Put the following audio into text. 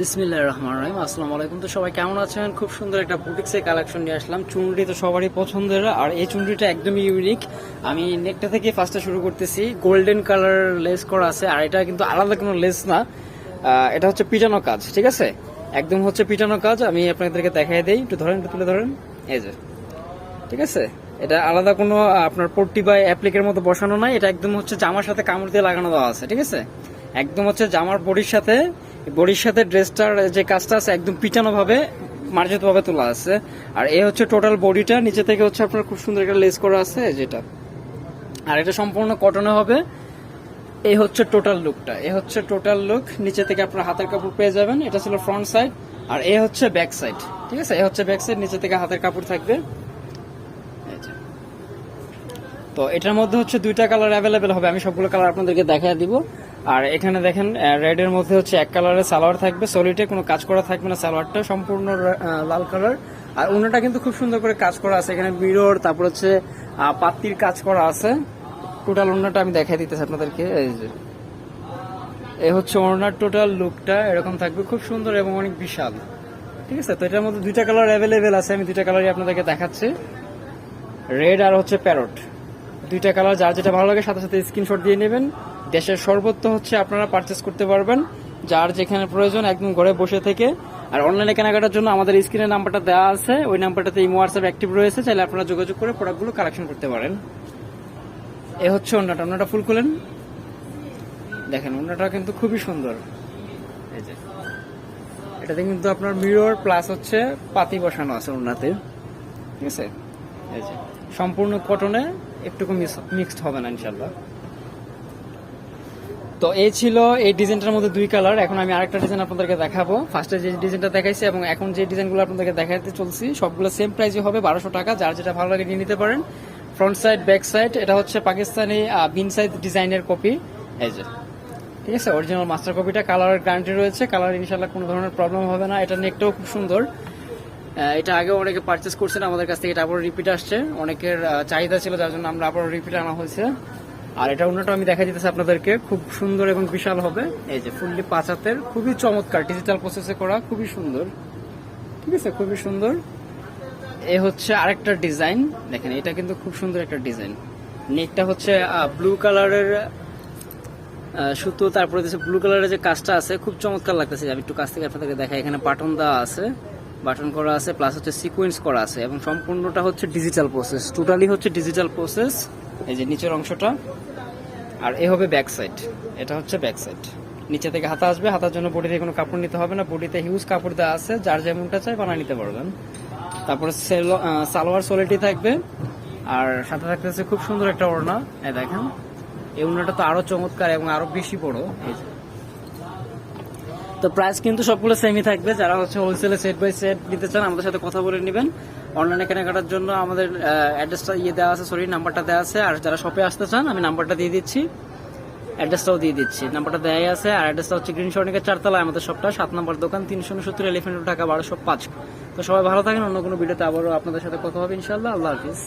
বিসমিল্লাহির রহমানির রহিম। আসসালামু আলাইকুম। তো সবাই কেমন আছেন? খুব সুন্দর একটা বুটিক্সের কালেকশন নিয়ে আসলাম। চুনরি তো সবারই পছন্দের, আর এই চুনরিটা একদমই ইউনিক। আমি নেকটা থেকে ফার্স্টে শুরু করতেছি। গোল্ডেন কালার লেস করা আছে, আর এটা কিন্তু আলাদা কোনো লেস না, এটা হচ্ছে পিটানো কাজ। ঠিক আছে, একদম হচ্ছে পিটানো কাজ। আমি আপনাদেরকে দেখাই দেই, একটু ধরেন, একটু তুলে ধরেন। এই যে, ঠিক আছে, এটা আলাদা কোনো আপনার পট্টি বা অ্যাপ্লিকের মতো বসানো নাই। এটা একদম হচ্ছে জামার সাথে কামড় দিয়ে লাগানো দেওয়া আছে। ঠিক আছে, একদম হচ্ছে জামার বডির সাথে ড্রেসটার যে কাজটা আছে একদম পিটানো ভাবে মার্জিত ভাবে তোলা আছে। আর এই হচ্ছে টোটাল বডিটা, নিচে থেকে হচ্ছে আপনার খুব সুন্দর একটা লেস করা আছে যেটা, আর এটা সম্পূর্ণ কটনে হবে। এই হচ্ছে টোটাল লুকটা, এই হচ্ছে টোটাল লুক। নিচে থেকে আপনার হাতের কাপড় পেয়ে যাবেন। এটা ছিল ফ্রন্ট সাইড, আর এই হচ্ছে ব্যাক সাইড। ঠিক আছে, এই হচ্ছে ব্যাক সাইড, নিচে থেকে হাতের কাপড় থাকবে। তো এটার মধ্যে হচ্ছে দুইটা কালার অ্যাভেলেবেল হবে, আমি সবগুলো কালার আপনাদেরকে দেখায় দিব। আর এখানে দেখেন রেড এর মধ্যে হচ্ছে এক কালারের সালোয়ার থাকবে, সলিডে কোনো কাজ করা থাকবে না, সালোয়ারটা সম্পূর্ণ লাল কালার। আর ওনাটা কিন্তু খুব সুন্দর করে কাজ করা আছে, এখানে মিরর, তারপর হচ্ছে পাত্তির কাজ করা আছে। টোটাল ওনাটা আমি দেখাই দিতেছি আপনাদেরকে। এই যে, এই হচ্ছে ওনার টোটাল লুকটা, এরকম থাকবে, খুব সুন্দর এবং অনেক বিশাল। ঠিক আছে, তো এটার মধ্যে দুইটা কালার অ্যাভেলেবেল আছে, আমি দুইটা কালারই আপনাদেরকে দেখাচ্ছি, রেড আর হচ্ছে প্যারট। দুইটা কালার, যার যেটা ভালো লাগে সাথে সাথে স্ক্রিনশট দিয়ে নেবেন। দেশের সর্বত্র হচ্ছে আপনারা পারচেস করতে পারবেন, যার যেখানে প্রয়োজন, একদম ঘরে বসে থেকে। আর অনলাইনে কেনাকাটার জন্য আমাদের স্ক্রিনের নাম্বারটা দেওয়া আছে, ওই নাম্বারটাতে ইমো হোয়াটসঅ্যাপ অ্যাক্টিভ রয়েছে, চাইলে আপনারা যোগাযোগ করে প্রোডাক্টগুলো কালেকশন করতে পারেন। এ হচ্ছে ওন্নাটা ফুল খুলেন, দেখেন ওন্নাটা কিন্তু খুবই সুন্দর। এই যে, এটাতে কিন্তু আপনার মিরর প্লাস হচ্ছে পাতি বসানো আছে ওন্নাতে। ঠিক আছে, এই যে সম্পূর্ণ কটনে, একটুকু মিক্সড হবে না ইনশাল্লাহ। তো এই ছিল এই ডিজাইনটার মধ্যে দুই কালার। এখন আমি আরেকটা ডিজাইন আপনাদেরকে দেখাবো। ফার্স্টে যে ডিজাইনটা দেখাইছি এবং এখন যে ডিজাইনগুলো আপনাদেরকে দেখাতে চলছি সবগুলো সেম প্রাইসে হবে, 1200 টাকা। যার যেটা ভালো লাগে নিয়ে নিতে পারেন। ফ্রন্ট সাইড, ব্যাক সাইড, এটা হচ্ছে পাকিস্তানি বিন সাইজ ডিজাইনের কপি। এই যে, ঠিক আছে, অরিজিনাল মাস্টার কপিটা, কালারের গ্যারান্টি রয়েছে, কালার ইনশাল্লাহ কোনো ধরনের প্রবলেম হবে না। এটা নেকটাও খুব সুন্দর। এটা আগে অনেকে পারচেস করছেন আমাদের কাছ থেকে, এটা আবার রিপিট আসছে, অনেকের চাহিদা ছিল, যার জন্য আমরা আবার রিপিট আনা হয়েছে। আর এটা অন্যটা আমি দেখা দিতেছি আপনাদেরকে, খুব সুন্দর এবং বিশাল হবে। এই যে ফুললি 5 হাতের, খুবই চমৎকার, ডিজিটাল প্রসেসে করা, খুবই সুন্দর। ঠিক আছে, খুবই সুন্দর। এ হচ্ছে আরেকটা ডিজাইন, দেখেন এটা কিন্তু খুব সুন্দর একটা ডিজাইন। নেকটা হচ্ছে ব্লু কালারের সুতো, তারপরে ব্লু কালারের যে কাজটা আছে খুব চমৎকার লাগতেছে। আমি একটু কাছ থেকে আপনাদেরকে দেখাই, এখানে বাটন দেওয়া আছে, বাটন করা আছে, প্লাস হচ্ছে সিকোয়েন্স করা আছে, এবং সম্পূর্ণটা হচ্ছে ডিজিটাল প্রসেস, টোটালি হচ্ছে ডিজিটাল প্রসেস। এই যে নিচের অংশটা, আর এ হবে ব্যাক সাইড, এটা হচ্ছে ব্যাক সাইড। নিচে থেকে হাতা আসবে, হাতার জন্য বডিতে কোনো কাপড় নিতে হবে না, বডিতে হিউজ কাপড় দেওয়া আছে, যার যেমনটা চাই বানিয়ে নিতে পারবেন। তারপরে সালোয়ার সোলিটি থাকবে, আর সাথে থাকতেছে খুব সুন্দর একটা ওড়না। এই দেখেন, এই ওড়নাটা তো আরো চমৎকার এবং আরো বেশি বড়। এই যে, তো প্রাইস কিন্তু সবগুলো সেমই থাকবে। যারা হচ্ছে হোলসেলে সেট বাই সেট নিতে চান আমাদের সাথে কথা বলে নেবেন। অনলাইনে কেনাকাটার জন্য আমাদের অ্যাড্রেসটা দেওয়া আছে, নাম্বারটা দেওয়া আছে। আর যারা শপে আসতে চান আমি নাম্বারটা দিয়ে দিচ্ছি, অ্যাড্রেসটাও দিয়ে দিচ্ছি, নাম্বারটা দেওয়াই আছে। আর অ্যাড্রেসটা হচ্ছে গ্রিন সরণিকের 4 তলায় আমাদের শপটা, 7 নম্বর দোকান, 369 এলিফ্যান্ট রোড, ঢাকা 1205। তো সবাই ভালো থাকেন, অন্য কোনো ভিডিওতে আবারও আপনাদের সাথে কথা হবে ইনশাআল্লাহ। আল্লাহ হাফিজ।